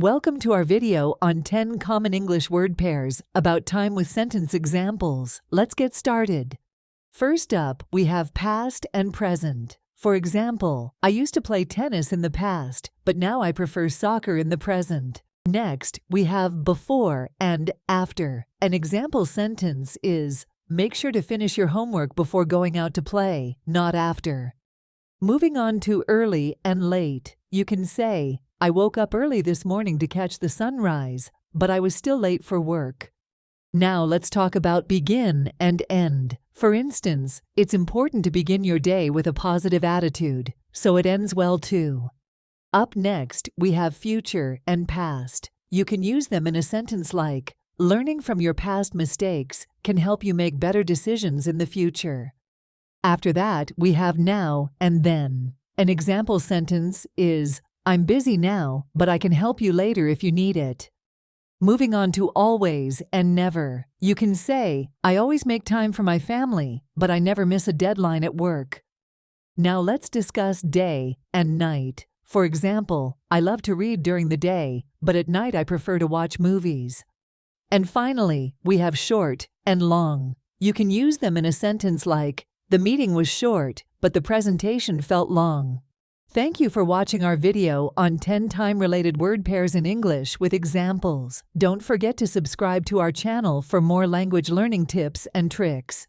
Welcome to our video on 10 common English word pairs about time with sentence examples. Let's get started. First up, we have past and present. For example, I used to play tennis in the past, but now I prefer soccer in the present. Next, we have before and after. An example sentence is, make sure to finish your homework before going out to play, not after. Moving on to early and late, you can say, I woke up early this morning to catch the sunrise, but I was still late for work. Now let's talk about begin and end. For instance, it's important to begin your day with a positive attitude, so it ends well too. Up next, we have future and past. You can use them in a sentence like, learning from your past mistakes can help you make better decisions in the future. After that, we have now and then. An example sentence is, I'm busy now, but I can help you later if you need it. Moving on to always and never. You can say, I always make time for my family, but I never miss a deadline at work. Now let's discuss day and night. For example, I love to read during the day, but at night I prefer to watch movies. And finally, we have short and long. You can use them in a sentence like, the meeting was short, but the presentation felt long. Thank you for watching our video on 10 time-related word pairs in English with examples. Don't forget to subscribe to our channel for more language learning tips and tricks.